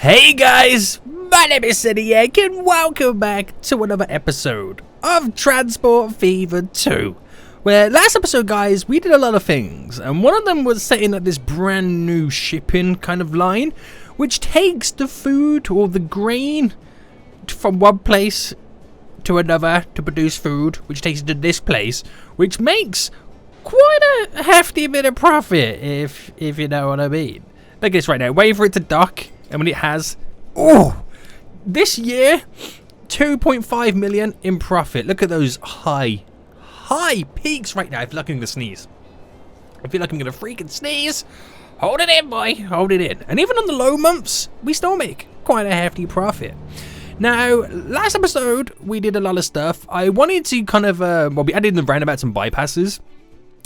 Hey guys, my name is Cindy and welcome back to another episode of Transport Fever 2. Where last episode, guys, we did a lot of things, and one of them was setting up this brand new shipping kind of line, which takes the food or the grain from one place to another to produce food, which takes it to this place, which makes quite a hefty bit of profit, if you know what I mean. Look at this right now, waiting for it to dock. And when it has, this year, 2.5 million in profit. Look at those high peaks right now. I feel like I'm going to sneeze. I feel like I'm going to freaking sneeze. Hold it in, boy. Hold it in. And even on the low months, we still make quite a hefty profit. Now, last episode, we did a lot of stuff. I wanted to kind of, we added in the roundabouts and bypasses.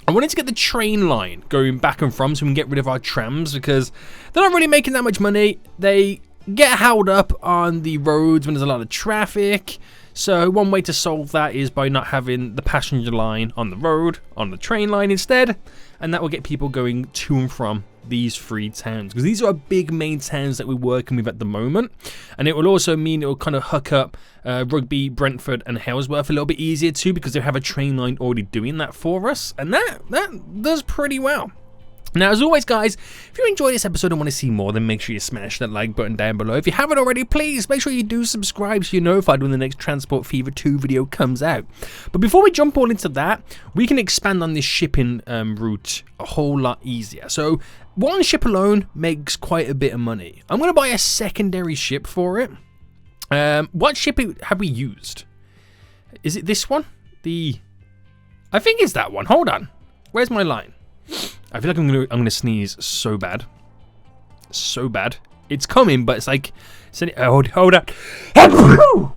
I wanted to get the train line going back and from so we can get rid of our trams because they're not really making that much money. They get held up on the roads when there's a lot of traffic. So one way to solve that is by not having the passenger line on the road, on the train line instead. And that will get people going to and from these three towns, because these are our big main towns that we're working with at the moment. And it will also mean it will kind of hook up Rugby, Brentford and Halesworth a little bit easier too, because they have a train line already doing that for us, and that does pretty well. Now, as always, guys, if you enjoyed this episode and want to see more, then make sure you smash that like button down below. If you haven't already, please make sure you do subscribe so you're notified when the next Transport Fever 2 video comes out. But before we jump all into that, we can expand on this shipping route a whole lot easier. So one ship alone makes quite a bit of money. I'm going to buy a secondary ship for it. What ship have we used? Is it this one? I think it's that one. Hold on. Where's my line? I feel like I'm gonna sneeze so bad. So bad. It's coming, but it's like... hold up.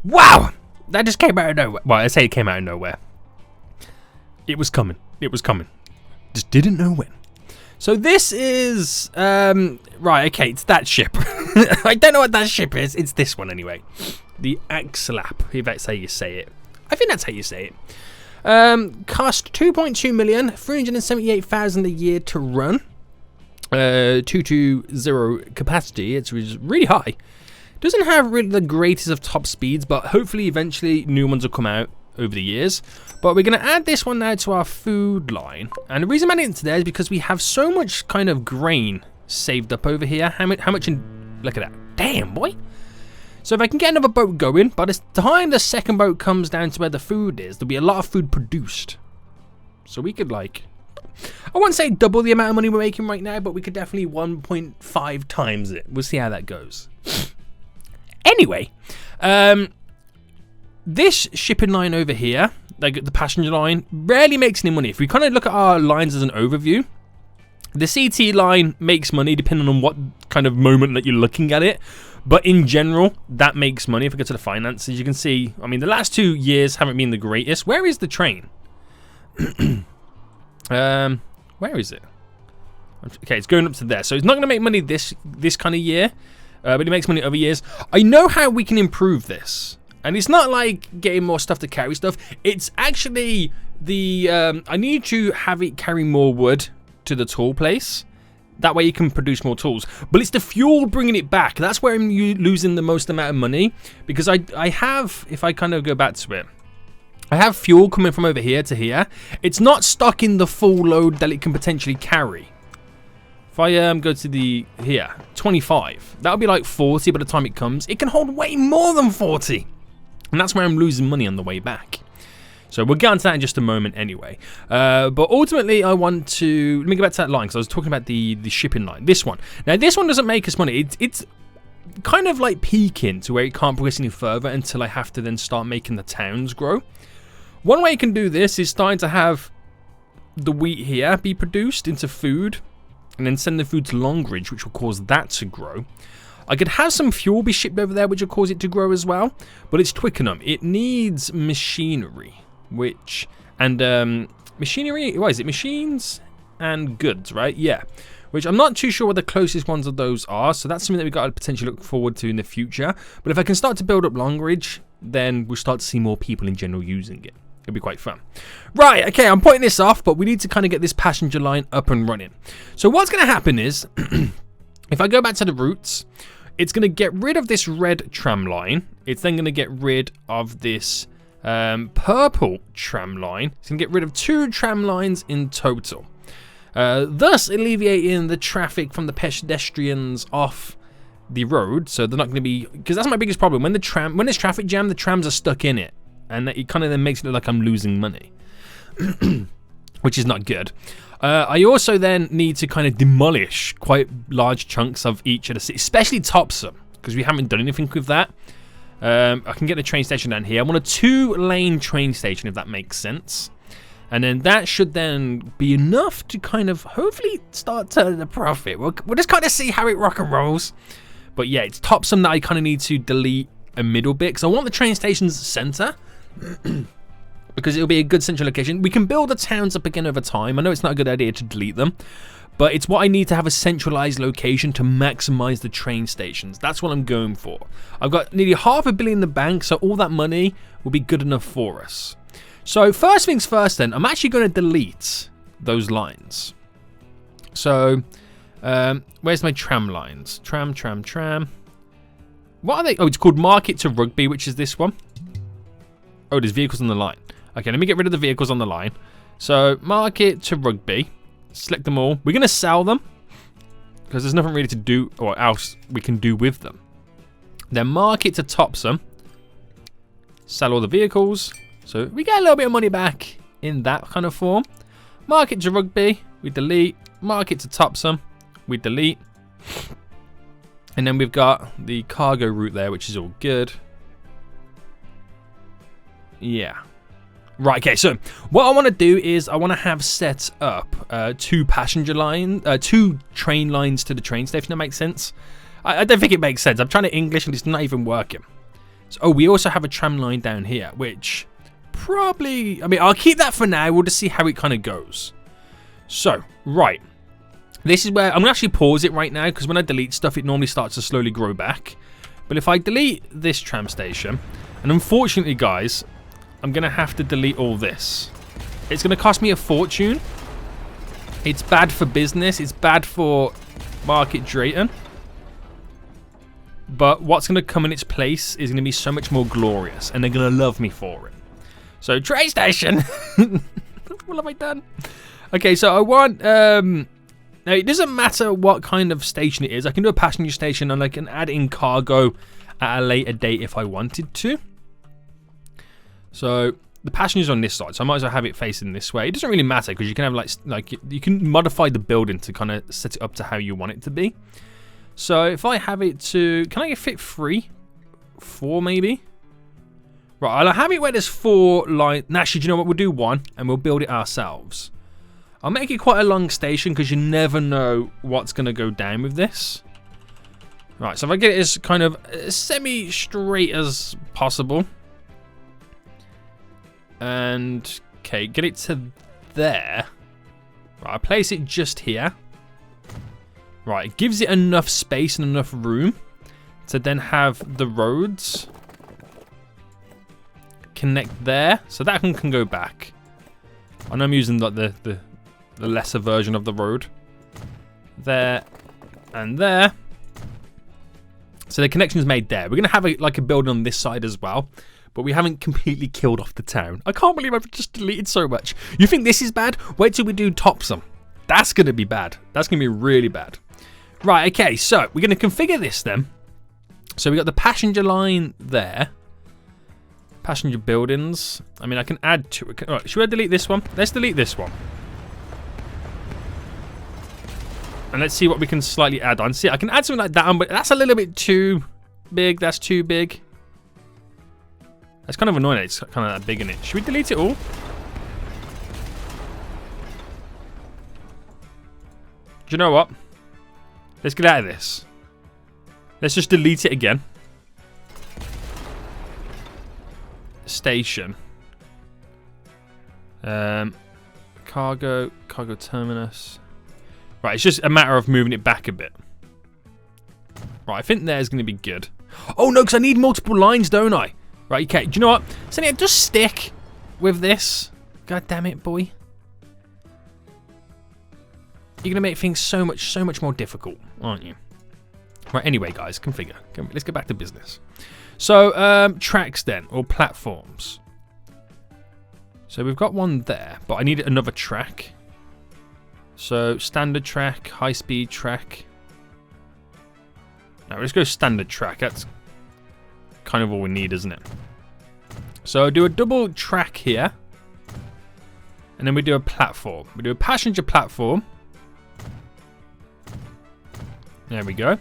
Wow! That just came out of nowhere. Well, I say it came out of nowhere. It was coming. It was coming. Just didn't know when. So this is... right, okay, it's that ship. I don't know what that ship is. It's this one anyway. The Axlap, if that's how you say it. I think that's how you say it. Cost 2.2 million, 378,000 a year to run. 220 capacity, it's really high. Doesn't have really the greatest of top speeds, but hopefully eventually new ones will come out over the years. But we're going to add this one now to our food line. And the reason I'm adding it to there is because we have so much kind of grain saved up over here. How much in... Look at that. Damn, boy. So if I can get another boat going, by the time the second boat comes down to where the food is, there'll be a lot of food produced. So we could, like, I won't say double the amount of money we're making right now, but we could definitely 1.5 times it. We'll see how that goes. Anyway, this shipping line over here, like the passenger line, rarely makes any money. If we kind of look at our lines as an overview, the CT line makes money depending on what kind of moment that you're looking at it. But in general, that makes money. If we go to the finances, you can see, I mean, the last 2 years haven't been the greatest. Where is the train? Where is it? Okay, it's going up to there. So it's not going to make money this kind of year, but it makes money other years. I know how we can improve this. And it's not like getting more stuff to carry stuff. It's actually I need to have it carry more wood to the tool place. That way you can produce more tools. But it's the fuel bringing it back. That's where I'm losing the most amount of money. Because I have, if I kind of go back to it, I have fuel coming from over here to here. It's not stocking the full load that it can potentially carry. If I go to here, 25. That'll be like 40 by the time it comes. It can hold way more than 40. And that's where I'm losing money on the way back. So we'll get onto that in just a moment anyway. But ultimately, I want to... Let me go back to that line, because I was talking about the shipping line. This one. Now, this one doesn't make us money. It's kind of like peaking to where it can't progress any further until I have to then start making the towns grow. One way you can do this is starting to have the wheat here be produced into food, and then send the food to Longridge, which will cause that to grow. I could have some fuel be shipped over there, which will cause it to grow as well. But it's Twickenham. It needs machinery. Machinery, what is it? Machines and goods, right? Yeah. Which I'm not too sure what the closest ones of those are. So that's something that we've got to potentially look forward to in the future. But if I can start to build up Longridge, then we'll start to see more people in general using it. It'll be quite fun. Right, okay, I'm putting this off, but we need to kind of get this passenger line up and running. So what's going to happen is, if I go back to the routes, it's going to get rid of this red tram line. It's then going to get rid of this purple tram line. It's going to get rid of 2 tram lines in total. Thus alleviating the traffic from the pedestrians off the road. So they're not going to be... Because that's my biggest problem. When there's traffic jam, the trams are stuck in it. And it kind of then makes it look like I'm losing money. Which is not good. I also then need to kind of demolish quite large chunks of each of the cities, especially Topsom, because we haven't done anything with that. I can get the train station down here. I want a 2-lane train station, if that makes sense. And then that should then be enough to kind of hopefully start turning a profit. We'll just kind of see how it rock and rolls. But yeah, it's Topsom that I kind of need to delete a middle bit, because I want the train station's center. Because it'll be a good central location. We can build the towns up again over time. I know it's not a good idea to delete them, but it's what I need to have a centralized location to maximize the train stations. That's what I'm going for. I've got nearly $500 million in the bank, so all that money will be good enough for us. So first things first then, I'm actually going to delete those lines. So where's my tram lines? Tram. What are they? Oh, it's called Market to Rugby, which is this one. Oh, there's vehicles on the line. Okay, let me get rid of the vehicles on the line. So, Market to Rugby. Select them all. We're going to sell them, because there's nothing really to do or else we can do with them. Then Market to Topsom. Sell all the vehicles. So, we get a little bit of money back in that kind of form. Market to Rugby. We delete. Market to Topsom. We delete. And then we've got the cargo route there, which is all good. Yeah. Right, okay, so what I want to do is I want to have set up 2 train lines to the train station. That makes sense? I don't think it makes sense. I'm trying to English and it's not even working. So, oh, we also have a tram line down here, which probably... I mean, I'll keep that for now. We'll just see how it kind of goes. So, right. This is where... I'm going to actually pause it right now, because when I delete stuff, it normally starts to slowly grow back. But if I delete this tram station, and unfortunately, guys... I'm going to have to delete all this. It's going to cost me a fortune. It's bad for business. It's bad for Market Drayton. But what's going to come in its place is going to be so much more glorious. And they're going to love me for it. So, train station. What have I done? Okay, so I want... now, it doesn't matter what kind of station it is. I can do a passenger station and I can add in cargo at a later date if I wanted to. So the passenger's on this side, so I might as well have it facing this way. It doesn't really matter because you can have like you can modify the building to kind of set it up to how you want it to be. So if I have it to, can I fit 3? 4 maybe? Right, I'll have it where there's 4 lines. Actually, do you know what? We'll do 1 and we'll build it ourselves. I'll make it quite a long station because you never know what's going to go down with this. Right, so if I get it as kind of semi-straight as possible. And, okay, get it to there. Right, I place it just here. Right, it gives it enough space and enough room to then have the roads connect there. So that can go back. I know I'm using the lesser version of the road. There and there. So the connection's made there. We're going to have a building on this side as well. But we haven't completely killed off the town. I can't believe I've just deleted so much. You think this is bad? Wait till we do Topsom. That's going to be bad. That's going to be really bad. Right, okay, so we're going to configure this then. So we got the passenger line there. Passenger buildings. I mean, I can add to it. Right, should I delete this one? Let's delete this one. And let's see what we can slightly add on. See, I can add something like that on, but that's a little bit too big. That's too big. That's kind of annoying. It's kind of that big in it. Should we delete it all? Do you know what? Let's get out of this. Let's just delete it again. Station. Cargo terminus. Right, it's just a matter of moving it back a bit. Right, I think there's going to be good. Oh no, because I need multiple lines, don't I? Right, okay, do you know what? So yeah, just stick with this. God damn it, boy. You're going to make things so much more difficult, aren't you? Right, anyway, guys, configure. Let's get back to business. So, tracks then, or platforms. So we've got one there, but I need another track. So, standard track, high-speed track. Now, let's go standard track. That's kind of all we need, isn't it? So, do a double track here. And then we do a platform. We do a passenger platform. There we go.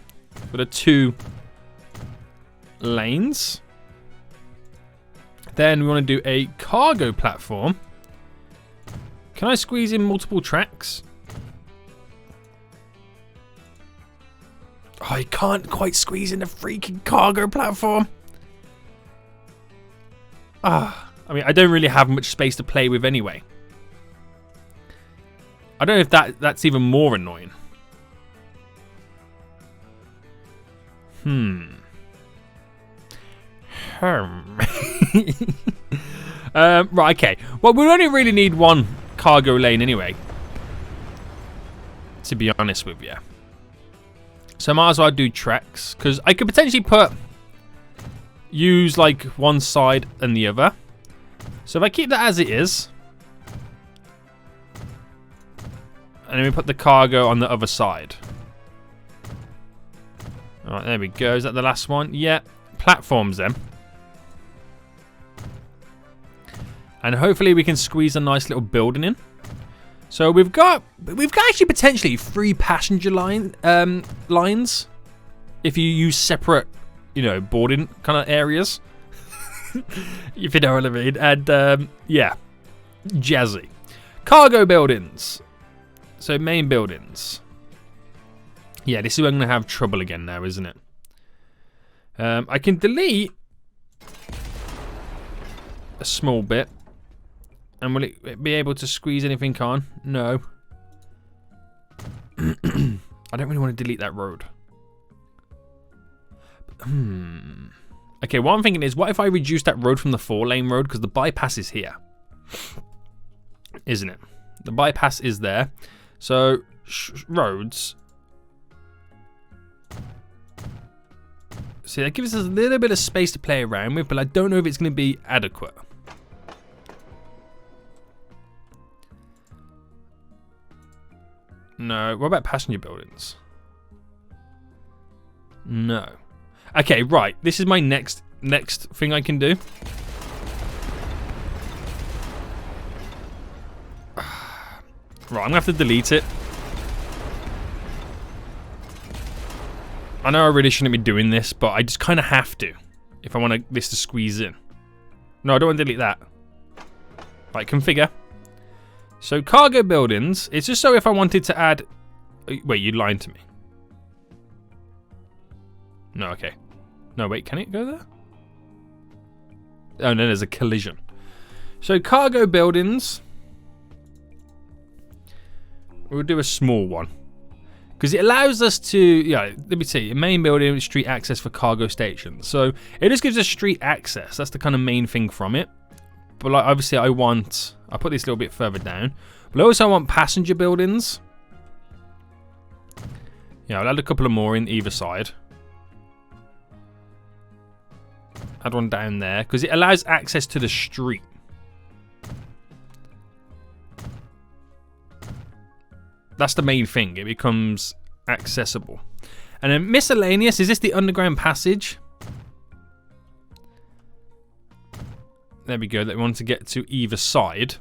Got a 2 lanes. Then we want to do a cargo platform. Can I squeeze in multiple tracks? Oh, I can't quite squeeze in a freaking cargo platform. I mean, I don't really have much space to play with anyway. I don't know if that's even more annoying. Right, okay. Well, we only really need one cargo lane anyway, to be honest with you. So I might as well do tracks, because I could potentially use like one side and the other. So if I keep that as it is, and then we put the cargo on the other side. Alright, there we go. Is that the last one? Yeah. Platforms then. And hopefully we can squeeze a nice little building in. So we've got actually potentially 3 passenger lines if you use separate, you know, boarding kind of areas. If you know what I mean. And yeah, jazzy. Cargo buildings. So main buildings. Yeah, this is where I'm going to have trouble again now, isn't it? I can delete a small bit. And will it be able to squeeze anything on? No. I don't really want to delete that road. Okay, what I'm thinking is, what if I reduce that road from the 4-lane road? Because the bypass is here. Isn't it? The bypass is there. So, roads. See, that gives us a little bit of space to play around with, but I don't know if it's going to be adequate. No. What about passenger buildings? No. Okay, right. This is my next thing I can do. Right, I'm going to have to delete it. I know I really shouldn't be doing this, but I just kind of have to if I want this to squeeze in. No, I don't want to delete that. Right, configure. So cargo buildings, it's just so if I wanted to add... Wait, you lied to me. No, okay. No, wait, can it go there? Oh, no, there's a collision. So cargo buildings... We'll do a small one. Because it allows us to, yeah, let me see, main building, street access for cargo stations. So it just gives us street access. That's the kind of main thing from it. But like, obviously I'll put this a little bit further down. But I also want passenger buildings. Yeah, I'll add a couple of more in either side. Add one down there, because it allows access to the street. That's the main thing. It becomes accessible. And then miscellaneous. Is this the underground passage? There we go. That we want to get to either side.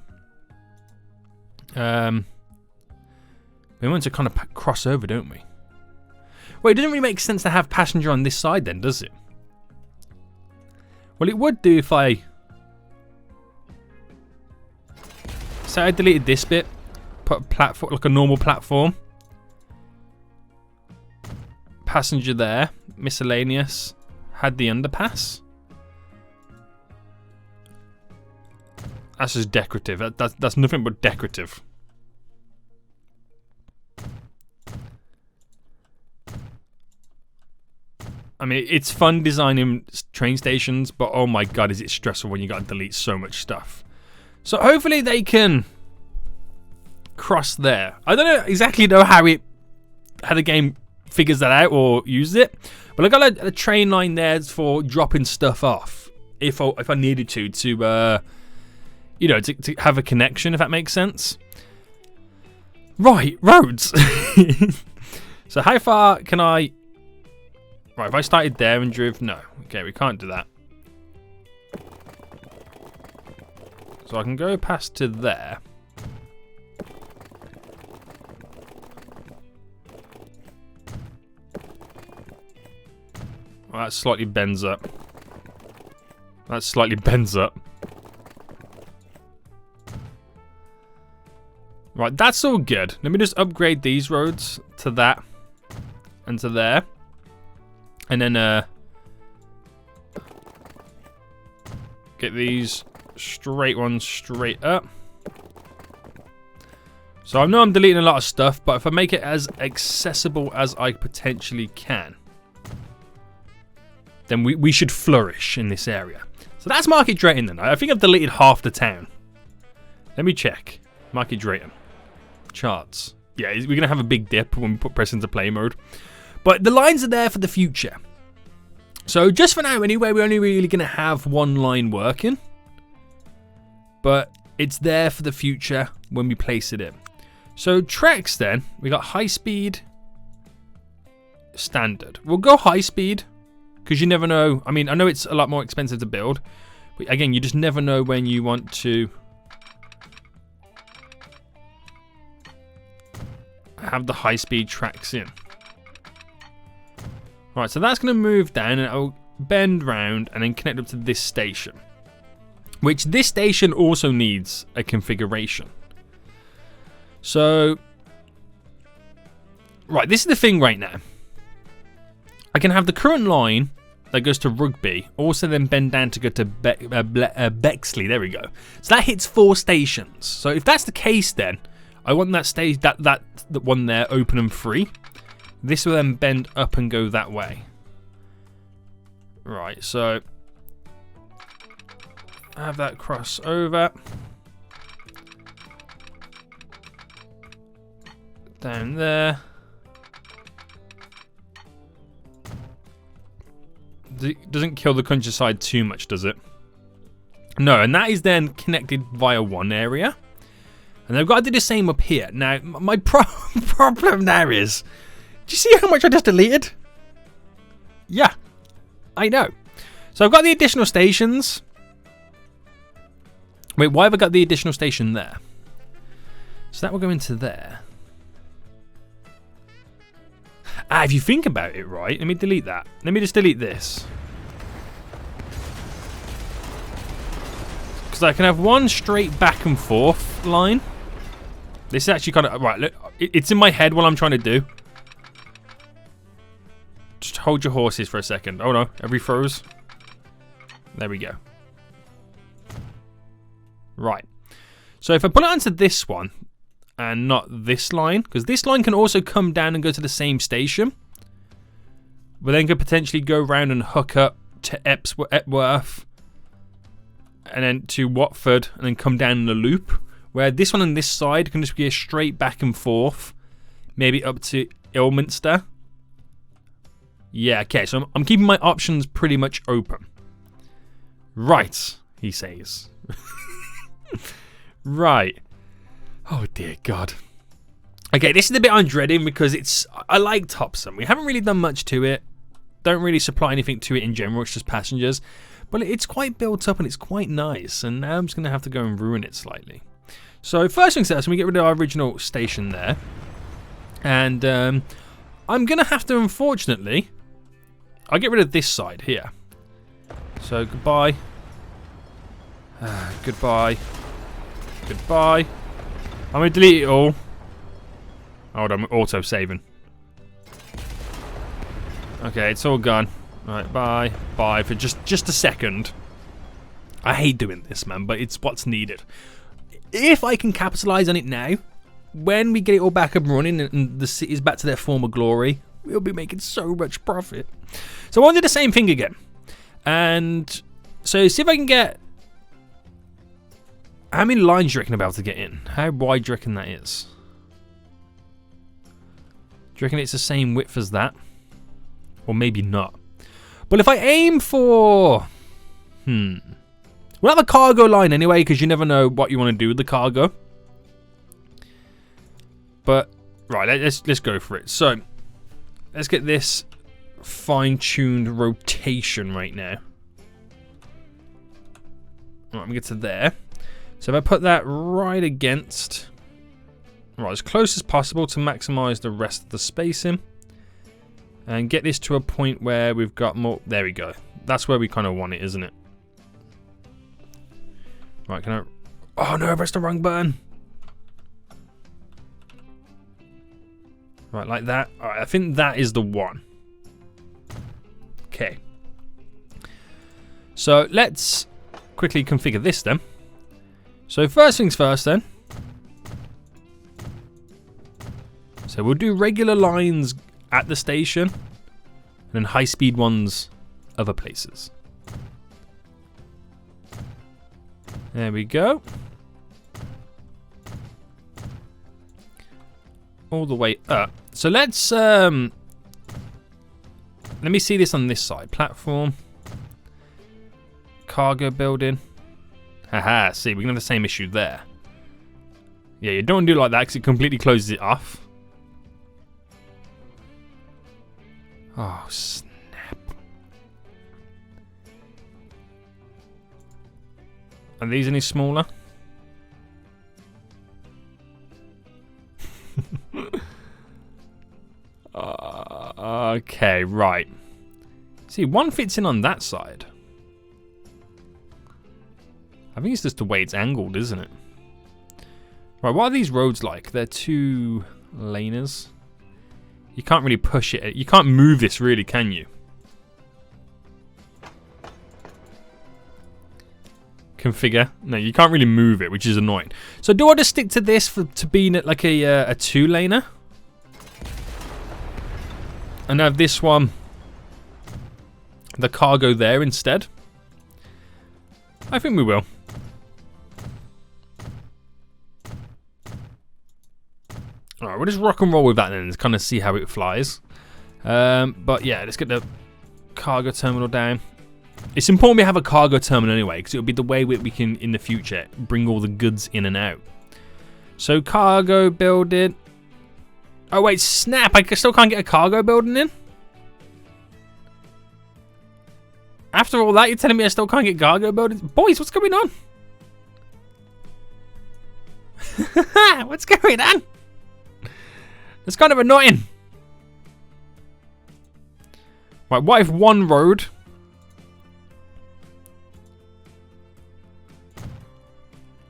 We want to kind of cross over, don't we? Well, it doesn't really make sense to have passenger on this side then, does it? Well, it would do if I... So I deleted this bit. Put a platform, like a normal platform. Passenger there. Miscellaneous. Had the underpass. That's just decorative. That's nothing but decorative. I mean, it's fun designing train stations, but oh my god, is it stressful when you got to delete so much stuff. So hopefully they can cross there. I don't exactly know how the game figures that out or uses it. But I got a train line there for dropping stuff off if I needed to you know, to have a connection, if that makes sense. Right, roads. So how far can I... Right, if I started there and drove... No. Okay, we can't do that. So I can go past to there. Well, that slightly bends up. That slightly bends up. Right, that's all good. Let me just upgrade these roads to that and to there. And then get these straight ones straight up. So I know I'm deleting a lot of stuff, but if I make it as accessible as I potentially can, then we should flourish in this area. So that's Market Drayton then. I think I've deleted half the town. Let me check. Market Drayton. Charts. Yeah, we're going to have a big dip when we put press into play mode. But the lines are there for the future. So just for now anyway, we're only really going to have one line working. But it's there for the future when we place it in. So treks then, we got high speed, standard. We'll go high speed because you never know. I mean, I know it's a lot more expensive to build. But again, you just never know when you want to have the high-speed tracks in. Right, so that's going to move down and it'll bend round and then connect up to this station. Which this station also needs a configuration. So, right, this is the thing right now. I can have the current line that goes to Rugby, also then bend down to go to Bexley. There we go. So that hits 4 stations. So if that's the case then, I want that stage, that one there open and free. This will then bend up and go that way. Right, so have that cross over. Down there. Doesn't kill the countryside too much, does it? No, and that is then connected via one area. And I've got to do the same up here. Now, my problem there is... Do you see how much I just deleted? Yeah, I know. So I've got the additional stations. Wait, why have I got the additional station there? So that will go into there. Ah, if you think about it, right, let me delete that. Let me just delete this. Because I can have one straight back and forth line. This is actually kind of... Right, look, it's in my head what I'm trying to do. Just hold your horses for a second. Oh no, every froze. There we go. Right. So if I put it onto this one, and not this line, because this line can also come down and go to the same station. But then could potentially go around and hook up to Epworth, and then to Watford, and then come down in a loop. Where this one on this side can just be a straight back and forth, maybe up to Ilminster. Yeah, okay, so I'm keeping my options pretty much open. Right, he says. Right. Oh dear God. Okay, this is the bit I'm dreading because I like Topsom. We haven't really done much to it. Don't really supply anything to it in general, it's just passengers. But it's quite built up and it's quite nice. And now I'm just going to have to go and ruin it slightly. So first things first, we get rid of our original station there. And I'm going to have to, unfortunately, I'll get rid of this side here. So goodbye. Goodbye. Goodbye. I'm going to delete it all. Hold on, I'm auto-saving. Okay, it's all gone. Alright, bye. Bye for just a second. I hate doing this, man, but it's what's needed. If I can capitalise on it now, when we get it all back up and running and the city's back to their former glory, we'll be making so much profit. So I want to do the same thing again. And so see if I can get... How many lines do you reckon I'll be able to get in? How wide do you reckon that is? you reckon it's the same width as that? Or maybe not. But if I aim for... We'll have a cargo line anyway, because you never know what you want to do with the cargo. But, right, let's go for it. So, let's get this fine-tuned rotation right now. Alright, we get to there. So if I put that right against... Right, as close as possible to maximize the rest of the spacing. And get this to a point where we've got more... There we go. That's where we kind of want it, isn't it? Right, can I... Oh no, I pressed the wrong button. Right, like that. Alright, I think that is the one. Okay. So let's quickly configure this then. So first things first then. So we'll do regular lines at the station, and then high-speed ones other places. There we go. All the way up. So let's let me see this on this side. Platform. Cargo building. Haha, see, we're gonna have the same issue there. Yeah, you don't want to do it like that because it completely closes it off. Oh, snap. Are these any smaller? Okay, right. See, one fits in on that side. I think it's just the way it's angled, isn't it? Right, what are these roads like? They're two laners. You can't really push it. You can't move this really, can you? Configure. No, you can't really move it, which is annoying. So do I just stick to this to being like a two-laner? And have this one, the cargo there instead? I think we will. Alright, we'll just rock and roll with that then and kind of see how it flies. But yeah, let's get the cargo terminal down. It's important we have a cargo terminal anyway, because it'll be the way we can, in the future, bring all the goods in and out. So, cargo building. Oh wait, snap! I still can't get a cargo building in? After all that, you're telling me I still can't get cargo buildings? Boys, what's going on? What's going on? It's kind of annoying. Right, what if one road...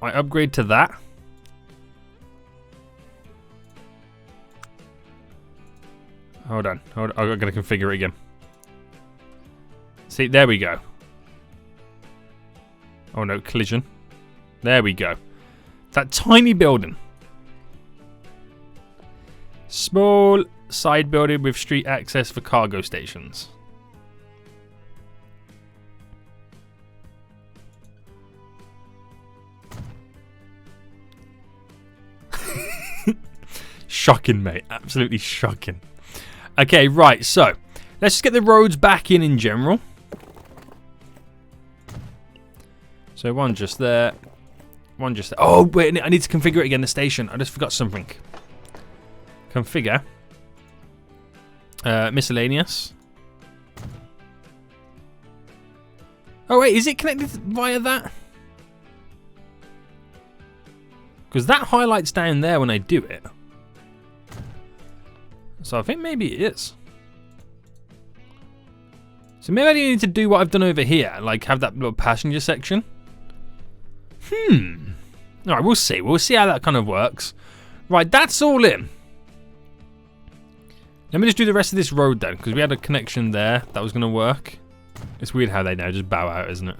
I upgrade to that. Hold on. I'm going to configure it again. See, there we go. Oh no, collision. There we go. That tiny building. Small side building with street access for cargo stations. Shocking, mate. Absolutely shocking. Okay, right, so let's just get the roads back in general. So one just there. One just there. Oh, wait, I need to configure it again, the station. I just forgot something. Configure. Miscellaneous. Oh, wait, is it connected via that? Because that highlights down there when I do it. So I think maybe it is. So maybe I need to do what I've done over here, like have that little passenger section. Alright, we'll see. We'll see how that kind of works. Right, that's all in. Let me just do the rest of this road then, because we had a connection there that was going to work. It's weird how they now just bow out, isn't it?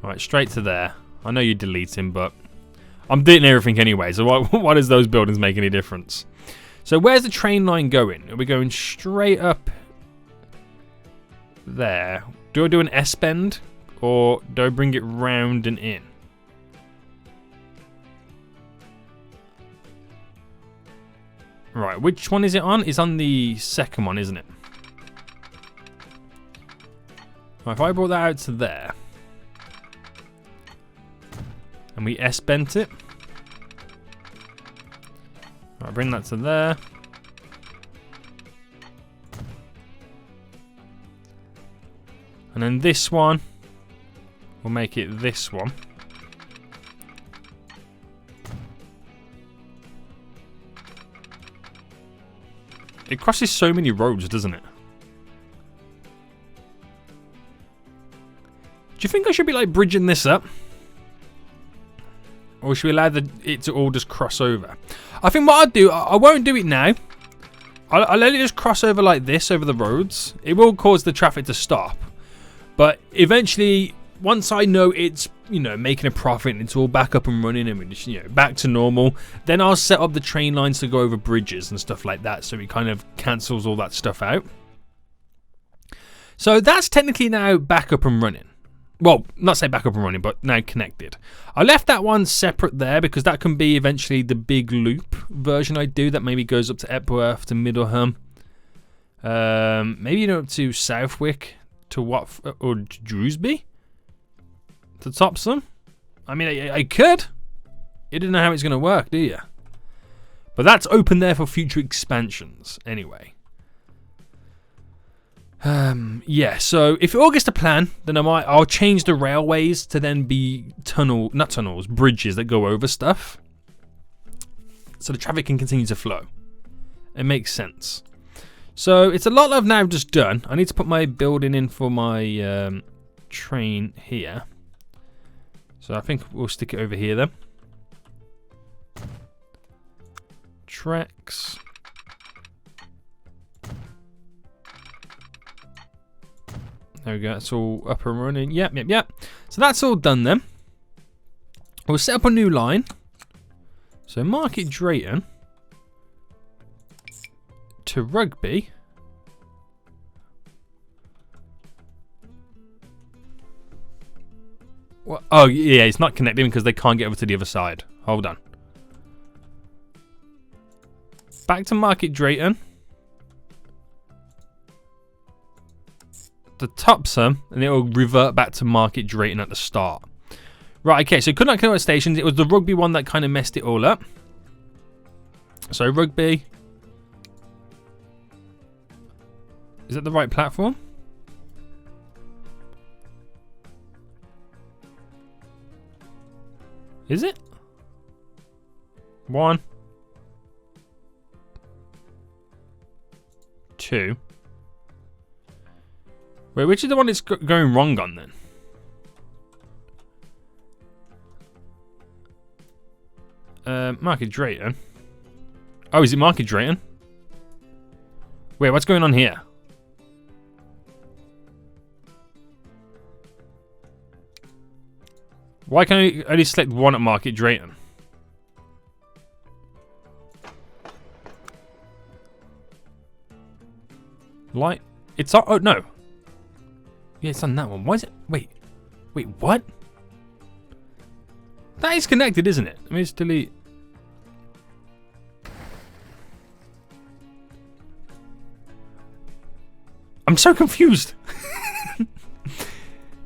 Alright, straight to there. I know you delete him, but I'm deleting everything anyway, so why does those buildings make any difference? So where's the train line going? Are we going straight up there? Do I do an S-bend, or do I bring it round and in? Right, which one is it on? It's on the second one, isn't it? Right, if I brought that out to there, and we S-bent it. Right, bring that to there. And then this one, we'll make it this one. It crosses so many roads, doesn't it? Do you think I should be like bridging this up? Or should we allow it to all just cross over? I think what I'll do, I won't do it now. I'll let it just cross over like this over the roads. It will cause the traffic to stop. But eventually, once I know it's, you know, making a profit and it's all back up and running and we're just, you know, back to normal, then I'll set up the train lines to go over bridges and stuff like that. So it kind of cancels all that stuff out. So that's technically now back up and running. Well, not say back up and running, but now connected. I left that one separate there because that can be eventually the big loop version I do that maybe goes up to Epworth, to Middleham. Maybe, you know, up to Southwick, to Watford, or Drewsbury, to Topsham. I mean, I could. You didn't know how it's going to work, do you? But that's open there for future expansions anyway. Yeah, so if it all gets to plan, then I'll change the railways to then be bridges that go over stuff. So the traffic can continue to flow. It makes sense. So it's a lot I've now just done. I need to put my building in for my train here. So I think we'll stick it over here then. Tracks. There we go, that's all up and running. Yep. So that's all done then. We'll set up a new line. So Market Drayton to Rugby. What? Oh, yeah, it's not connecting because they can't get over to the other side. Hold on. Back to Market Drayton. The Topsham, and it will revert back to Market Drayton at the start. Right, okay, so couldn't connect stations. It was the Rugby one that kind of messed it all up. So Rugby. Is that the right platform? Is it? 1, 2. Wait, which is the one it's going wrong on then? Market Drayton. Oh, is it Market Drayton? Wait, what's going on here? Why can I only select one at Market Drayton? Light. It's on. Oh, no. Yeah, it's on that one. Why is it? Wait, what? That is connected, isn't it? Let me just delete. I'm so confused.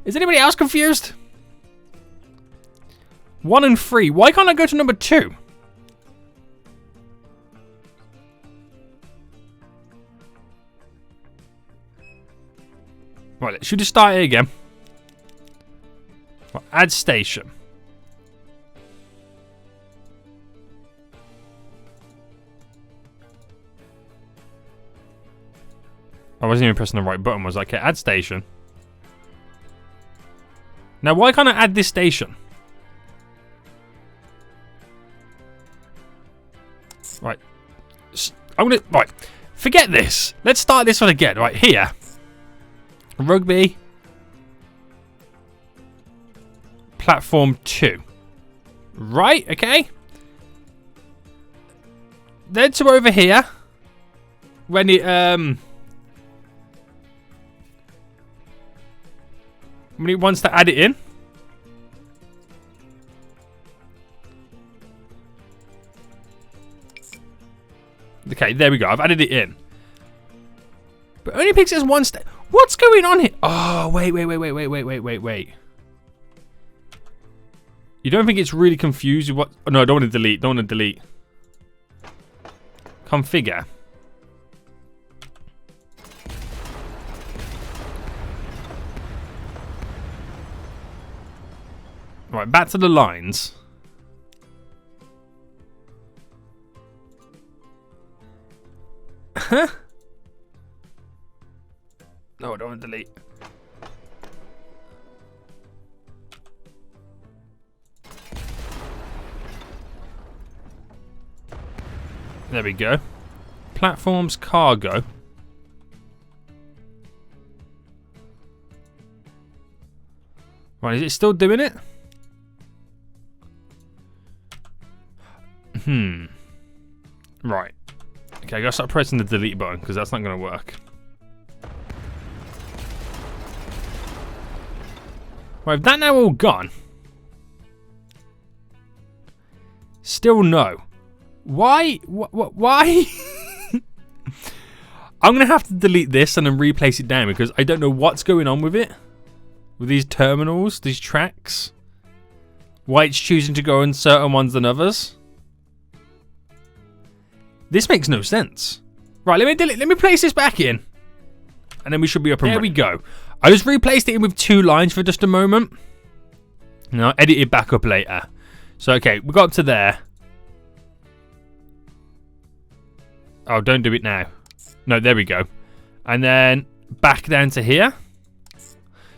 Is anybody else confused? 1 and 3. Why can't I go to number 2? Right, should we start it again? Right, add station. I wasn't even pressing the right button, was I? Okay, add station. Now, why can't I add this station? Right. Right. Forget this. Let's start this one again. Right, here. Rugby. Platform 2. Right, okay. Then to over here. When it, when it wants to add it in. Okay, there we go. I've added it in. But it only picks as one step. What's going on here? Oh, wait. You don't think it's really confused? What? Oh, no, I don't want to delete. Don't want to delete. Configure. Right, back to the lines. Huh? No, I don't want to delete. There we go. Platforms, cargo. Right, is it still doing it? Right. Okay, I gotta start pressing the delete button because that's not gonna work. Right, if that now all gone. Still no. Why? Why? I'm gonna have to delete this and then replace it down because I don't know what's going on with it. With these terminals, these tracks. Why it's choosing to go on certain ones than others. This makes no sense. Right, let me delete. Let me place this back in, and then we should be up and running. There we go. I just replaced it in with 2 lines for just a moment. And I'll edit it back up later. So okay, we got up to there. Oh, don't do it now. No, there we go. And then back down to here.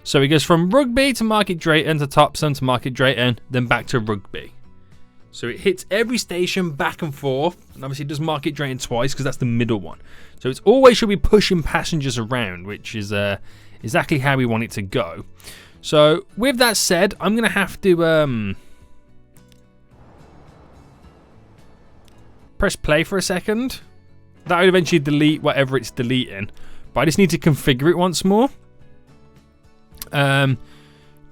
So it goes from Rugby to Market Drayton to Topsam to Market Drayton, then back to Rugby. So it hits every station back and forth, and obviously it does Market Drayton twice because that's the middle one. So it's always should be pushing passengers around, which is exactly how we want it to go. So with that said, I'm gonna have to press play for a second. That would eventually delete whatever it's deleting, but I just need to configure it once more. I mean,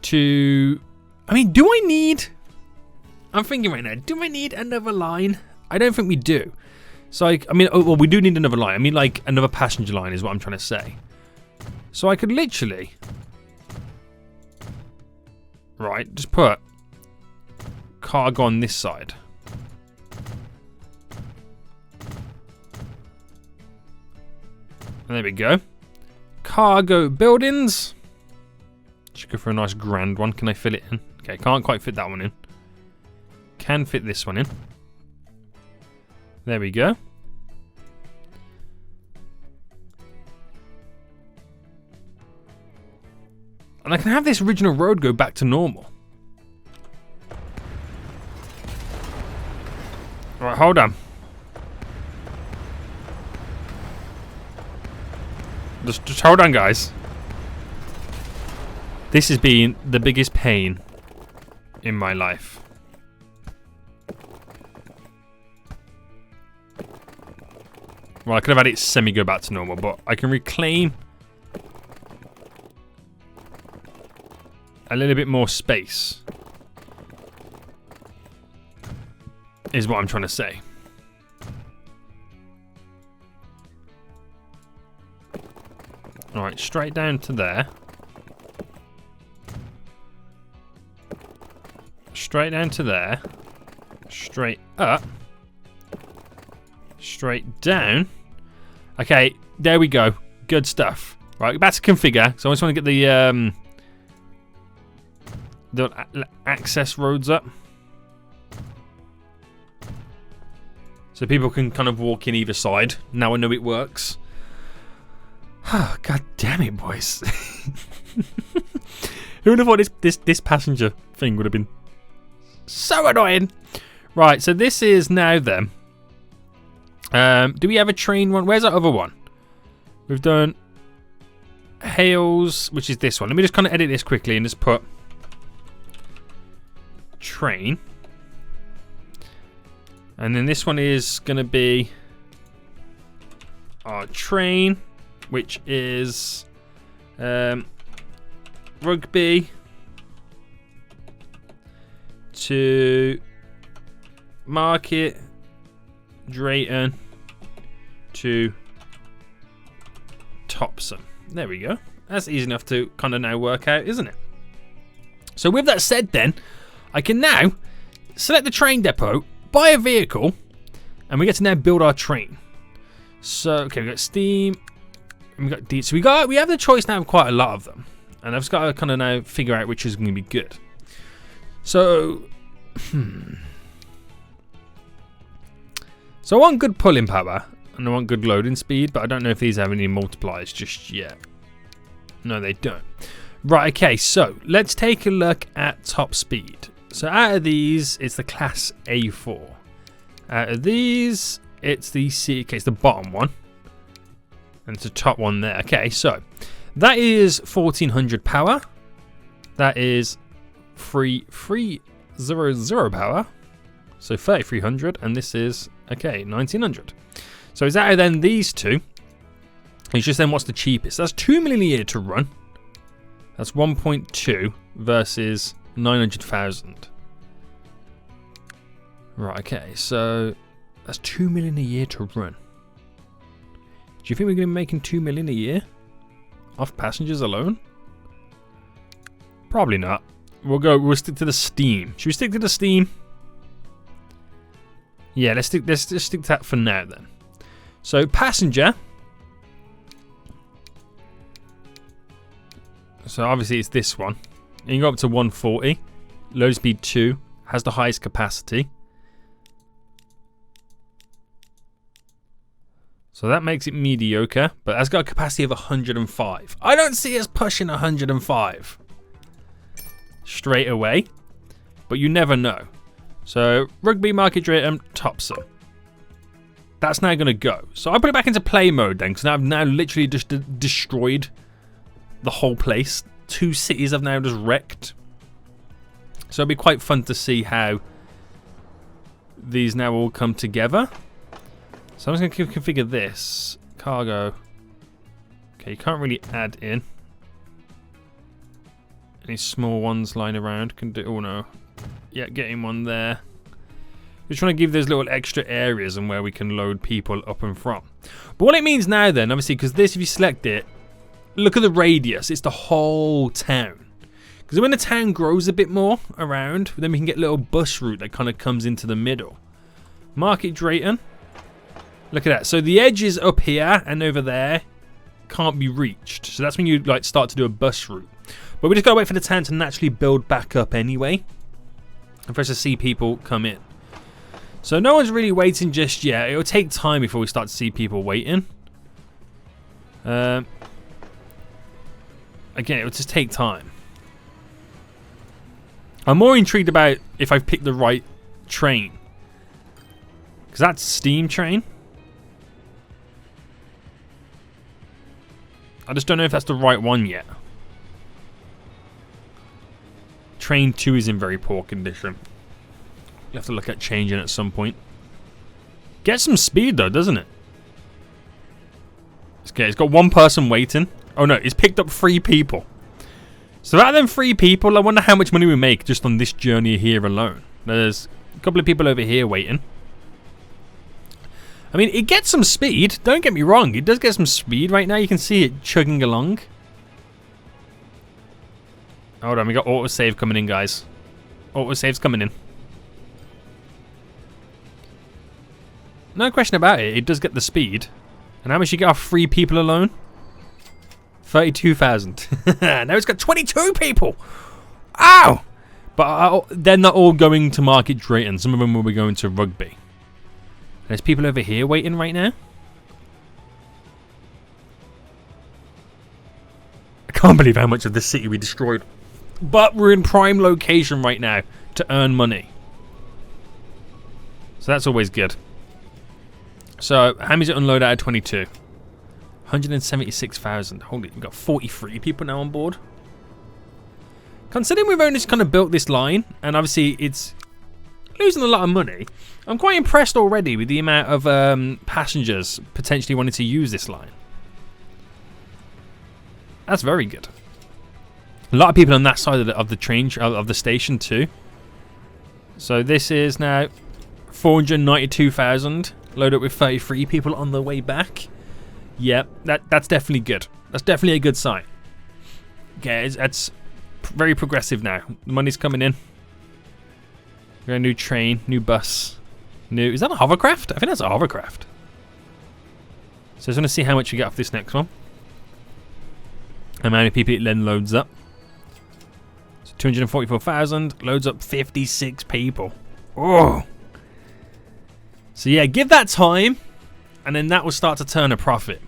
do I need? I'm thinking right now, do I need another line? I don't think we do. So, I mean, well, we do need another line. I mean, like, another passenger line is what I'm trying to say. So, I could literally... Right, just put cargo on this side. And there we go. Cargo buildings. Should go for a nice grand one. Can I fill it in? Okay, can't quite fit that one in. Can fit this one in. There we go. And I can have this original road go back to normal. Right, hold on. Just hold on, guys. This has been the biggest pain in my life. Well, I could have had it semi-go back to normal, but I can reclaim a little bit more space. Is what I'm trying to say. Alright, straight down to there. Straight down to there. Straight up. Straight down. Okay, there we go. Good stuff. Right, back to configure. So I just want to get the access roads up. So people can kind of walk in either side. Now I know it works. Oh, God damn it, boys. Who would have thought this passenger thing would have been so annoying? Right, so this is now them. Do we have a train one? Where's our other one? We've done Hales, which is this one. Let me just kind of edit this quickly and just put train. And then this one is going to be our train, which is Rugby to Market Drayton to Topsom. There we go. That's easy enough to kind of now work out, isn't it? So with that said then, I can now select the train depot, buy a vehicle, and we get to now build our train. So, okay, we got Steam, and we got D. So we have the choice now of quite a lot of them. And I've just got to kind of now figure out which is going to be good. So, So I want good pulling power, and I want good loading speed, but I don't know if these have any multipliers just yet. No, they don't. Right, okay, so let's take a look at top speed. So out of these, it's the class A4. Out of these, it's the C. Okay, it's the bottom one. And it's the top one there. Okay, so that is 1400 power. That is 300 power. So 3300, and this is, okay, 1900. So is that then these two? It's just then what's the cheapest? That's 2 million a year to run. That's 1.2 versus 900,000. Right, okay, so that's 2 million a year to run. Do you think we're going to be making 2 million a year off passengers alone? Probably not. We'll stick to the Steam. Should we stick to the Steam? Yeah, let's just stick to that for now then. So passenger. So obviously it's this one. You can go up to 140. Load speed 2. Has the highest capacity. So that makes it mediocre. But that's got a capacity of 105. I don't see us pushing 105 straight away. But you never know. So rugby, market rate, Topsom. That's now going to go. So I put it back into play mode then. Because I've now literally just destroyed the whole place. 2 cities I've now just wrecked. So it'll be quite fun to see how these now all come together. So I'm just going to configure this. Cargo. Okay, you can't really add in any small ones lying around. Can do. Oh no. Yeah, getting one there. Just trying to give those little extra areas and where we can load people up and from. But what it means now then, obviously, because this, if you select it, look at the radius. It's the whole town. Because when the town grows a bit more around, then we can get a little bus route that kind of comes into the middle. Market Drayton. Look at that. So the edges up here and over there can't be reached. So that's when you like start to do a bus route. But we just gotta wait for the town to naturally build back up anyway. And for us to see people come in. So no one's really waiting just yet. It'll take time before we start to see people waiting. Again, it will just take time. I'm more intrigued about if I've picked the right train. Because that's steam train. I just don't know if that's the right one yet. Train 2 is in very poor condition. You have to look at changing at some point. Get some speed though, doesn't it? Okay, it's got one person waiting. Oh no, it's picked up 3 people. So out of them 3 people, I wonder how much money we make just on this journey here alone. There's a couple of people over here waiting. I mean, it gets some speed. Don't get me wrong. It does get some speed right now. You can see it chugging along. Hold on, we got autosave coming in, guys. Autosave's coming in. No question about it. It does get the speed. And how much you get off 3 people alone? 32,000. Now it's got 22 people. Ow! But they're not all going to Market Drayton. Some of them will be going to Rugby. There's people over here waiting right now. I can't believe how much of this city we destroyed. But we're in prime location right now to earn money. So that's always good. So, how many is it unload out of 22? 176,000. Holy, we've got 43 people now on board. Considering we've only just kind of built this line, and obviously it's losing a lot of money, I'm quite impressed already with the amount of passengers potentially wanting to use this line. That's very good. A lot of people on that side of the train of the station too. So this is now 492,000. Load up with 33 people on the way back. Yep, that's definitely good. That's definitely a good sign. Okay, that's very progressive now. The money's coming in. We got a new train, new bus. Is that a hovercraft? I think that's a hovercraft. So I just want to see how much we get off this next one. And how many people it then loads up. So 244,000 loads up 56 people. Oh. So yeah, give that time, and then that will start to turn a profit.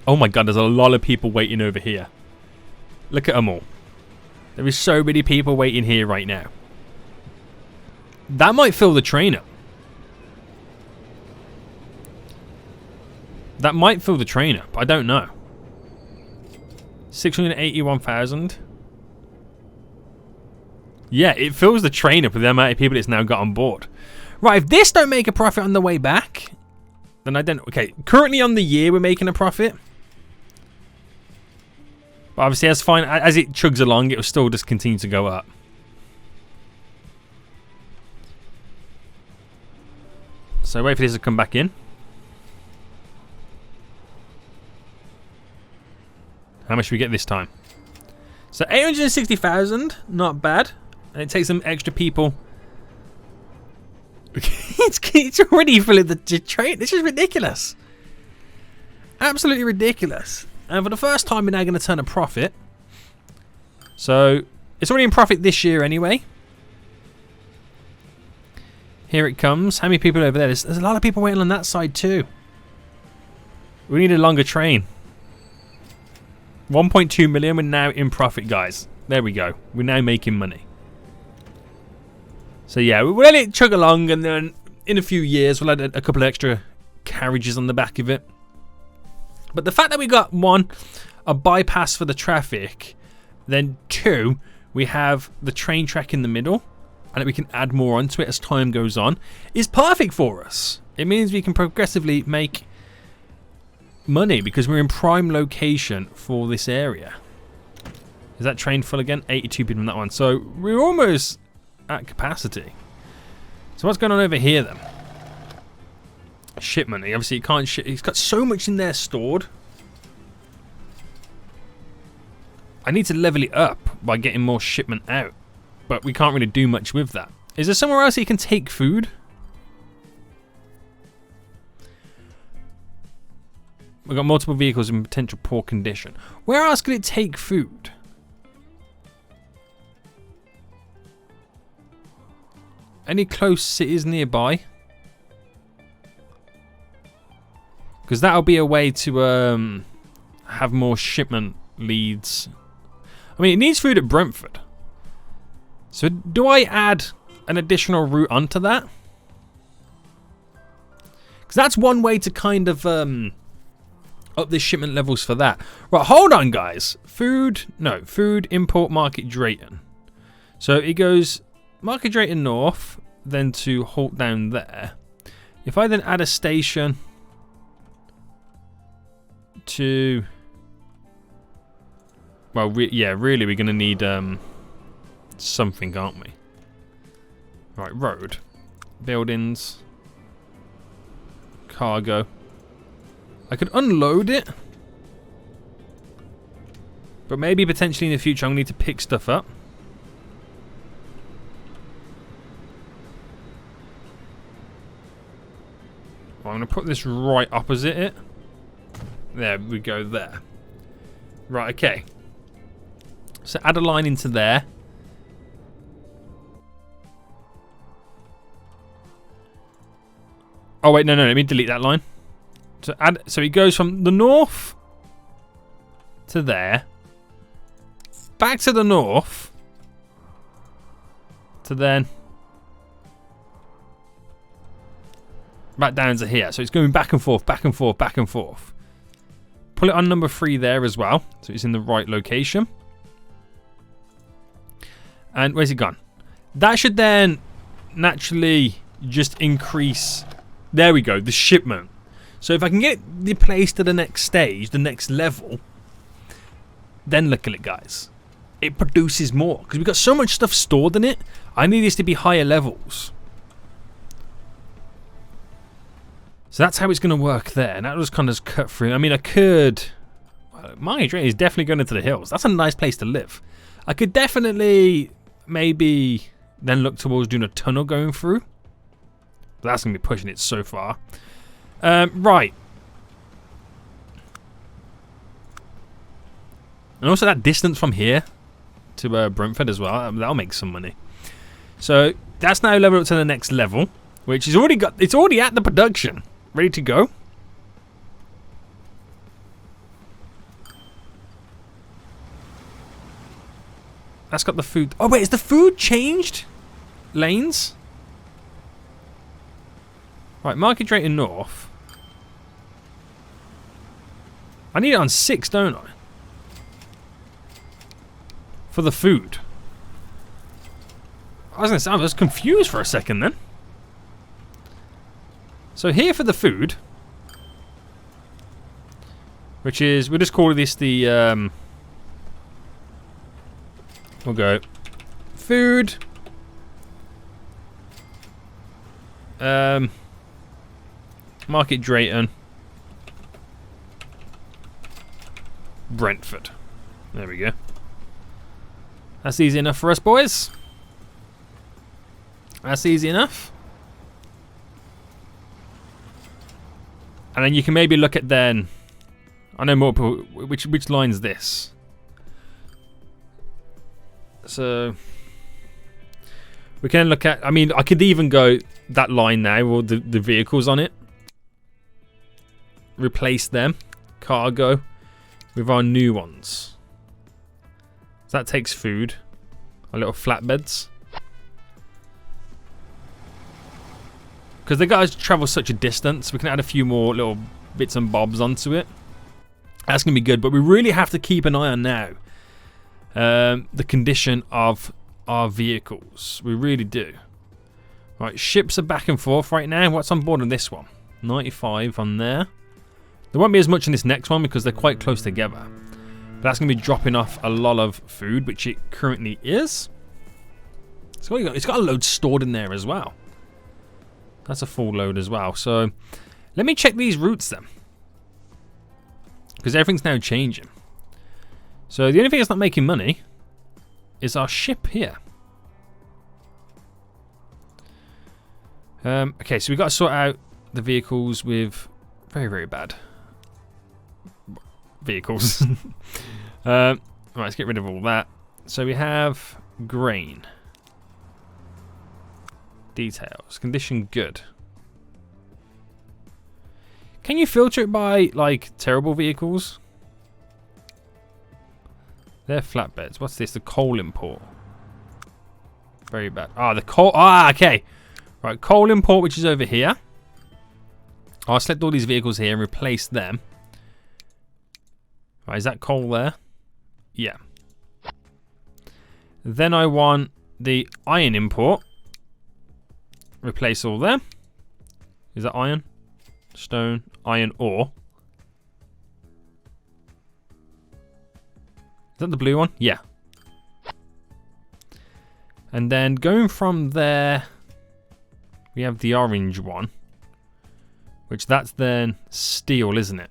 Oh my god, there's a lot of people waiting over here. Look at them all. There is so many people waiting here right now. That might fill the train up. That might fill the train up. I don't know. 681,000. Yeah, it fills the train up with the amount of people it's now got on board. Right, if this don't make a profit on the way back, then I don't... Okay, currently on the year we're making a profit. But obviously that's fine. As it chugs along, it will still just continue to go up. So wait for this to come back in. How much do we get this time? So 860,000, not bad. And it takes some extra people. it's already filling the train. This is ridiculous. Absolutely ridiculous. And for the first time, we're now going to turn a profit. So it's already in profit this year anyway. Here it comes. How many people over there? There's a lot of people waiting on that side too. We need a longer train. 1.2 million. We're now in profit, guys. There we go. We're now making money. So yeah, we'll let it chug along, and then in a few years we'll add a couple of extra carriages on the back of it. But the fact that we got one, a bypass for the traffic, then two, we have the train track in the middle, and that we can add more onto it as time goes on, is perfect for us. It means we can progressively make money because we're in prime location for this area. Is that train full again? 82 people on that one. So we're almost at capacity. So what's going on over here then? Shipment. Obviously you can't ship. He's got so much in there stored. I need to level it up by getting more shipment out, but we can't really do much with that. Is there somewhere else you can take food? We've got multiple vehicles in potential poor condition. Where else could it take food? Any close cities nearby? Because that'll be a way to have more shipment leads. I mean, it needs food at Brentford. So do I add an additional route onto that? Because that's one way to kind of up the shipment levels for that. Right, hold on, guys. Food import Market Drayton. So it goes Market Drayton North, then to halt down there. If I then add a station to... Well, yeah, really we're going to need something, aren't we? Right, road. Buildings. Cargo. I could unload it. But maybe potentially in the future I'm going to need to pick stuff up. Well, I'm going to put this right opposite it. There we go there. Right, okay. So add a line into there. Oh wait, no, let me delete that line. So it goes from the north to there, back to the north, to then back down to here. So it's going back and forth, back and forth, back and forth. Pull it on number 3 there as well, so it's in the right location. And where's it gone? That should then naturally just increase. There we go, the shipment. So if I can get the place to the next stage, the next level, then look at it, guys. It produces more because we've got so much stuff stored in it. I need this to be higher levels. So that's how it's going to work there. And that was kind of cut through. I mean, I could... My drain is definitely going into the hills. That's a nice place to live. I could definitely maybe then look towards doing a tunnel going through. But that's going to be pushing it so far. Right. And also that distance from here to Brentford as well. That'll make some money. So that's now leveled up to the next level, which is already got. It's already at the production, ready to go. That's got the food. Oh wait, is the food changed? Lanes? Right, market rate in north. I need it on 6, don't I? For the food. I was confused for a second then. So here for the food, which is, we'll just call this the we'll go food, Market Drayton, Brentford. There we go. That's easy enough for us, boys. That's easy enough. And then you can maybe look at then. I know more people. Which line's this? So we can look at. I mean, I could even go that line now, or the vehicles on it. Replace them, cargo, with our new ones. So that takes food. Our little flatbeds. Because the guys travel such a distance, we can add a few more little bits and bobs onto it. That's going to be good, but we really have to keep an eye on now the condition of our vehicles. We really do. Right, ships are back and forth right now. What's on board on this one? 95 on there. There won't be as much in this next one because they're quite close together. But that's going to be dropping off a lot of food, which it currently is. It's got a load stored in there as well. That's a full load as well. So let me check these routes then, because everything's now changing. So the only thing that's not making money is our ship here. Okay, so we've got to sort out the vehicles with very, very bad vehicles. Right, let's get rid of all that. So we have grain. Details. Condition good. Can you filter it by, like, terrible vehicles? They're flatbeds. What's this? The coal import. Very bad. Ah, the coal. Ah, okay. Right, coal import, which is over here. I'll select all these vehicles here and replace them. Right, is that coal there? Yeah. Then I want the iron import. Replace all there. Is that iron? Stone, iron ore. Is that the blue one? Yeah. And then going from there, we have the orange one, which that's then steel, isn't it?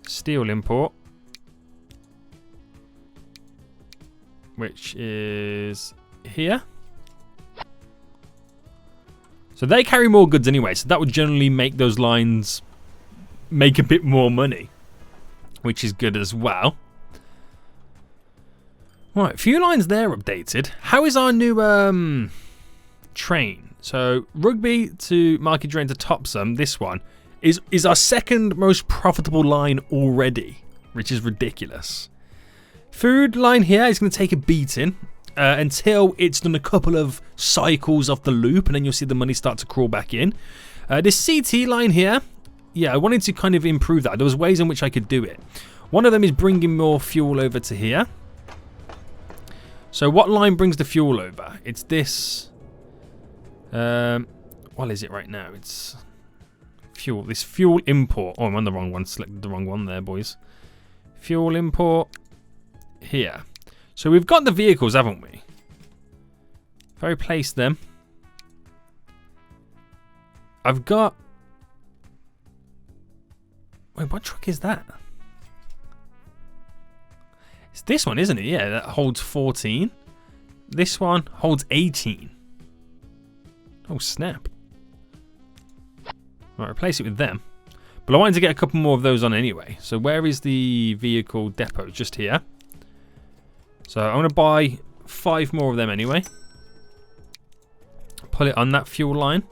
Steel import, which is here. So they carry more goods anyway, so that would generally make those lines make a bit more money, which is good as well. Right, a few lines there updated. How is our new train? So Rugby to Market Drain to Topsum, this one, is our second most profitable line already, which is ridiculous. Food line here is going to take a beating. Until it's done a couple of cycles of the loop, and then you'll see the money start to crawl back in. This CT line here, yeah, I wanted to kind of improve that. There was ways in which I could do it. One of them is bringing more fuel over to here. So what line brings the fuel over? It's this. What is it right now? It's fuel. This fuel import. Oh, I'm on the wrong one. Selected the wrong one there, boys. Fuel import here. So we've got the vehicles, haven't we? If I replace them. I've got... Wait, what truck is that? It's this one, isn't it? Yeah, that holds 14. This one holds 18. Oh, snap. Right, replace it with them. But I wanted to get a couple more of those on anyway. So where is the vehicle depot? Just here. So I'm going to buy 5 more of them anyway. Put it on that fuel line.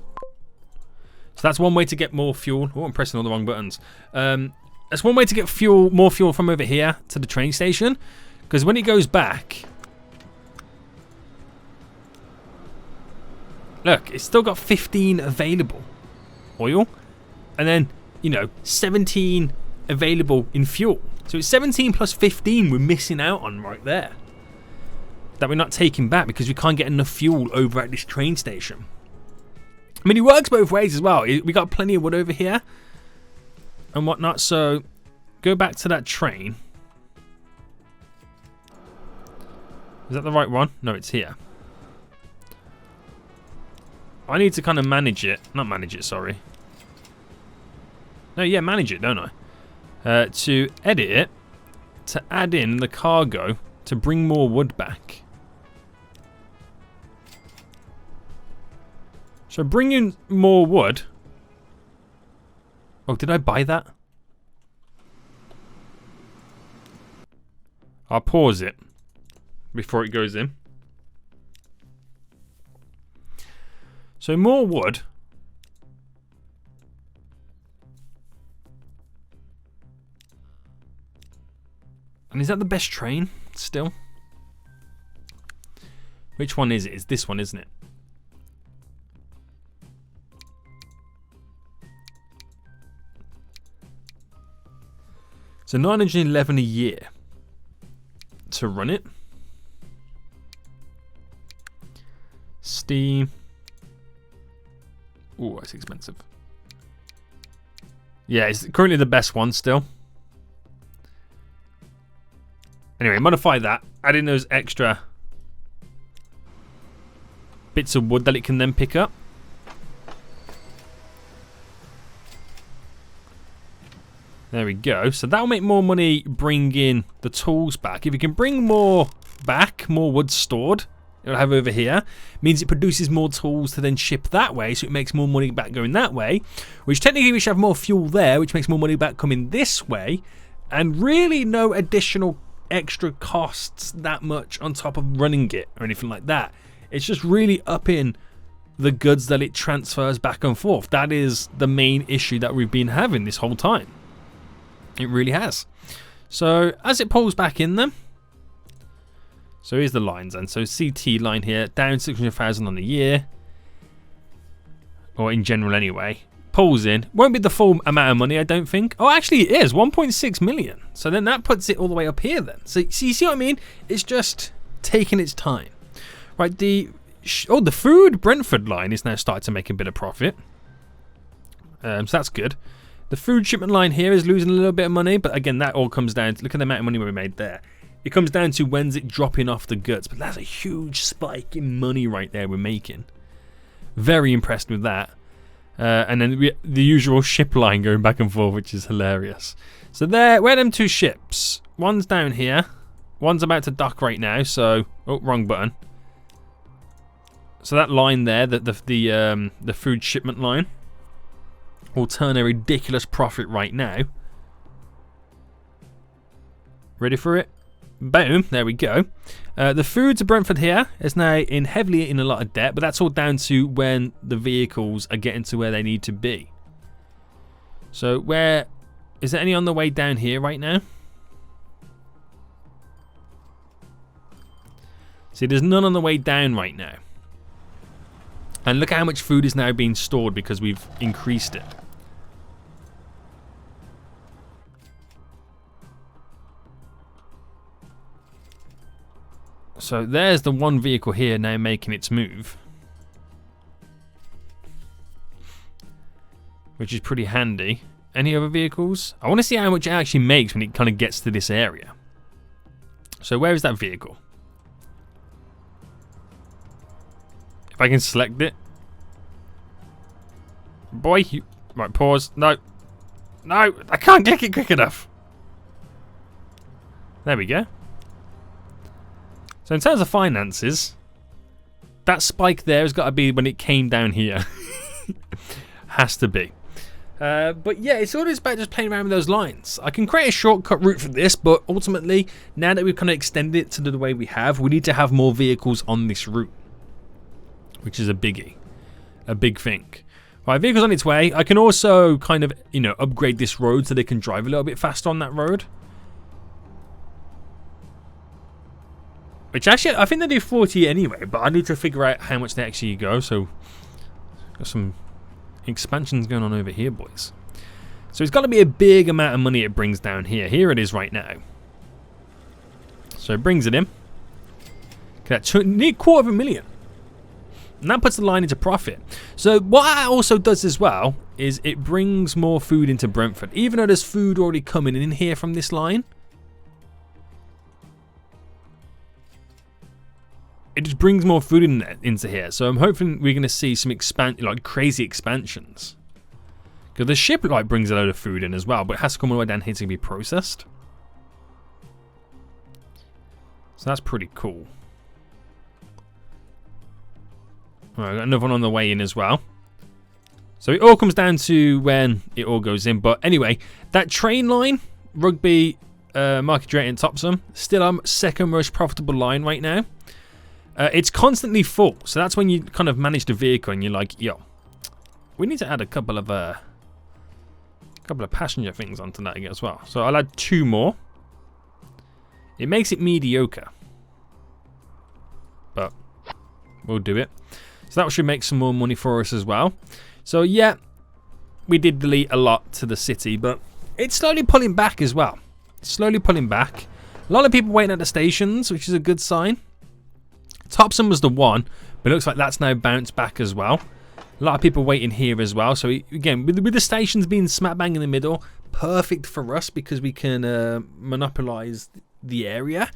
So that's one way to get more fuel. Oh, I'm pressing all the wrong buttons. That's one way to get more fuel from over here to the train station. Because when it goes back... Look, it's still got 15 available oil. And then, you know, 17 available in fuel. So it's 17 plus 15 we're missing out on right there. That we're not taking back because we can't get enough fuel over at this train station. I mean, it works both ways as well. We got plenty of wood over here and whatnot. So go back to that train. Is that the right one? No, it's here. I need to kind of manage it. Not manage it, sorry. No, yeah, manage it, don't I? To edit it, to add in the cargo, to bring more wood back. So bring in more wood. Oh, did I buy that? I'll pause it before it goes in. So more wood. And is that the best train still? Which one is it? It's this one, isn't it? So 911 a year to run it. Steam. Oh, that's expensive. Yeah, it's currently the best one still. Anyway, modify that. Add in those extra bits of wood that it can then pick up. There we go. So that'll make more money bringing the tools back. If you can bring more back, more wood stored, it'll have over here, means it produces more tools to then ship that way, so it makes more money back going that way, which technically we should have more fuel there, which makes more money back coming this way, and really no additional extra costs that much on top of running it or anything like that. It's just really upping the goods that it transfers back and forth. That is the main issue that we've been having this whole time. It really has. So as it pulls back in them, so here's the lines then. So CT line here, down 600,000 on the year, or in general anyway. Pulls in, won't be the full amount of money, I don't think. Oh, actually it is 1.6 million. So then that puts it all the way up here then. So you see what I mean? It's just taking its time. Right, the food Brentford line is now starting to make a bit of profit. So that's good. The food shipment line here is losing a little bit of money, but again, that all comes down to, look at the amount of money we made there. It comes down to when's it dropping off the goods, but that's a huge spike in money right there we're making. Very impressed with that. And then the usual ship line going back and forth, which is hilarious. So there, where are them two ships? One's down here. One's about to dock right now, so... Oh, wrong button. So that line there, the food shipment line, will turn a ridiculous profit right now. Ready for it? Boom, there we go. The food to Brentford here is now heavily in a lot of debt, but that's all down to when the vehicles are getting to where they need to be. So where... Is there any on the way down here right now? See, there's none on the way down right now. And look at how much food is now being stored because we've increased it. So there's the one vehicle here now making its move, which is pretty handy. Any other vehicles? I want to see how much it actually makes when it kind of gets to this area. So where is that vehicle? If I can select it. Boy, you... Right, pause. No. No, I can't click it quick enough. There we go. So in terms of finances, that spike there has got to be when it came down here. Has to be. But yeah, it's always about just playing around with those lines. I can create a shortcut route for this, but ultimately, now that we've kind of extended it to the way we have, we need to have more vehicles on this route, which is a biggie, a big thing. Right, vehicles on its way. I can also kind of, you know, upgrade this road so they can drive a little bit faster on that road. Which actually, I think they do 40 anyway, but I need to figure out how much they actually go. So, got some expansions going on over here, boys. So it's got to be a big amount of money it brings down here. Here it is right now. So it brings it in. Near $250,000. And that puts the line into profit. So what that also does as well is it brings more food into Brentford. Even though there's food already coming in here from this line, it just brings more food into here. So I'm hoping we're going to see some crazy expansions. Because the ship brings a load of food in as well, but it has to come all the way down here to be processed. So that's pretty cool. Alright, got another one on the way in as well. So it all comes down to when it all goes in. But anyway, that train line, Rugby, Market Drayton, Topsum, still our second most profitable line right now. It's constantly full, so that's when you kind of manage the vehicle and you're like, yo, we need to add a couple of passenger things onto that as well. So I'll add 2 more. It makes it mediocre, but we'll do it. So that should make some more money for us as well. So yeah, we did delete a lot to the city, but it's slowly pulling back as well. Slowly pulling back. A lot of people waiting at the stations, which is a good sign. Topsum was the one, but it looks like that's now bounced back as well. A lot of people waiting here as well. So again, with the stations being smack bang in the middle, perfect for us because we can monopolize the area.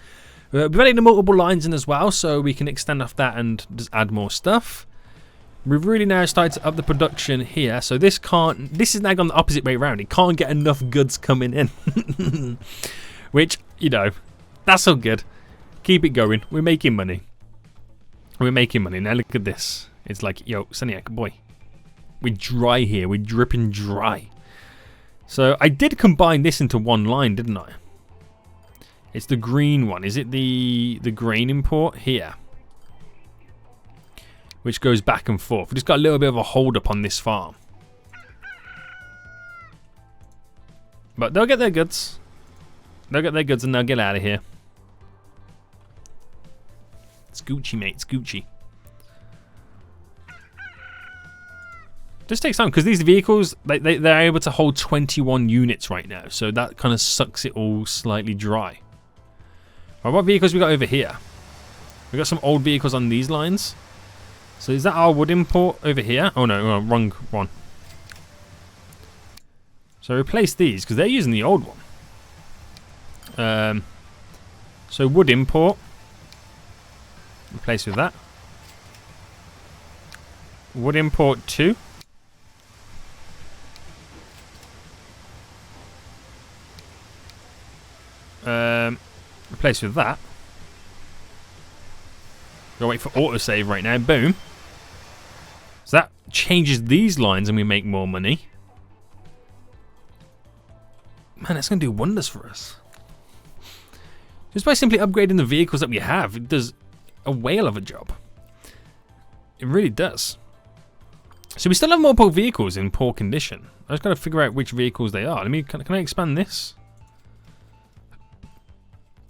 We've added the multiple lines in as well, so we can extend off that and just add more stuff. We've really now started to up the production here. So this is now gone the opposite way around. It can't get enough goods coming in. Which, you know, that's all good. Keep it going. We're making money. We're making money. Now look at this. It's like, yo, Seniac, boy. We're dry here. We're dripping dry. So I did combine this into one line, didn't I? It's the green one. Is it the grain import? Here. Which goes back and forth. We've just got a little bit of a hold up on this farm. But they'll get their goods. They'll get their goods and they'll get out of here. It's Gucci, mate. It's Gucci. Just takes time because these vehicles, they're able to hold 21 units right now. So that kind of sucks it all slightly dry. Right, what vehicles we got over here? We got some old vehicles on these lines. So is that our wood import over here? Oh no, wrong one. So replace these because they're using the old one. So wood import. Replace with that. Wood import 2. Replace with that. Gotta wait for autosave right now. Boom. So that changes these lines and we make more money. Man, that's gonna do wonders for us. Just by simply upgrading the vehicles that we have, it does a whale of a job. It really does. So we still have multiple vehicles in poor condition. I just gotta figure out which vehicles they are. Can I expand this?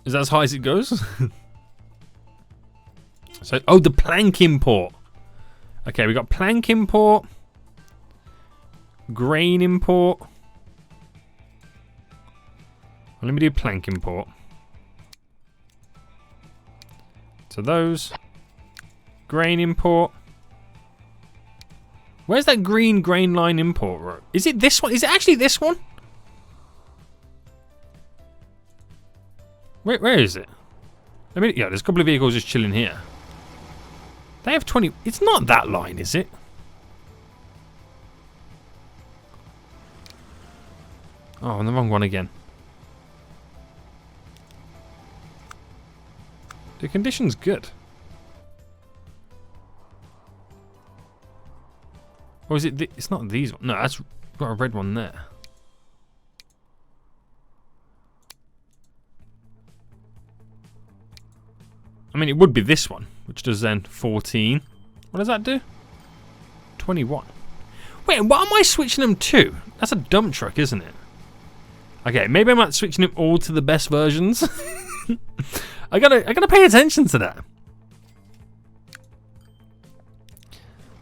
Is that as high as it goes? So, oh, the plank import. Okay, we got plank import, grain import. Well, let me do plank import. So those, grain import. Where's that green grain line import row? Is it this one? Is it actually this one? Where is it? Yeah, there's a couple of vehicles just chilling here. They have 20. It's not that line, is it? Oh, I'm the wrong one again. The condition's good. Or is it? It's not these ones. No, that's got a red one there. I mean, it would be this one, which does then 14. What does that do? 21. Wait, what am I switching them to? That's a dump truck, isn't it? Okay, maybe I'm not switching them all to the best versions. I gotta pay attention to that.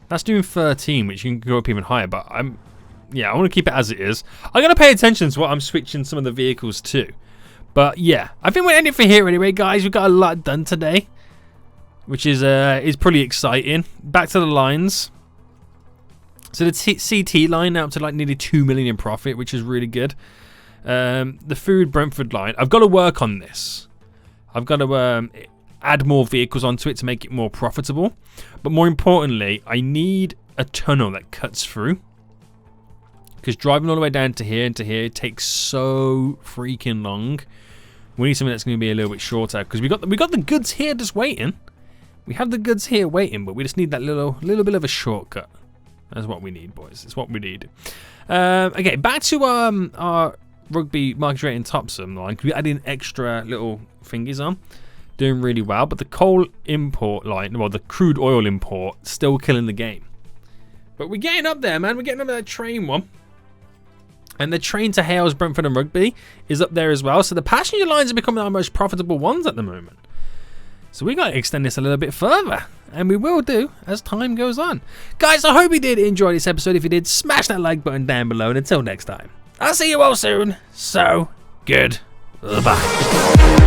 That's doing 13, which you can go up even higher, but I want to keep it as it is. I gotta pay attention to what I'm switching some of the vehicles to. But yeah, I think we're ending for here anyway, guys. We've got a lot done today, which is pretty exciting. Back to the lines. So the CT line now up to like nearly 2 million in profit, which is really good. The food Brentford line, I've got to work on this. I've got to add more vehicles onto it to make it more profitable. But more importantly, I need a tunnel that cuts through. Because driving all the way down to here and to here takes so freaking long. We need something that's going to be a little bit shorter. Because we got the goods here just waiting. We have the goods here waiting, but we just need that little bit of a shortcut. That's what we need, boys. It's what we need. Okay, back to our rugby market rate in Topsum line. We add in extra little thingies on. Doing really well. But the coal import line, well, the crude oil import, still killing the game. But we're getting up there, man. We're getting up that train one. And the train to Hales, Brentford and Rugby is up there as well. So the passenger lines are becoming our most profitable ones at the moment. So we got to extend this a little bit further. And we will do as time goes on. Guys, I hope you did enjoy this episode. If you did, smash that like button down below. And until next time, I'll see you all soon. So, good. Bye.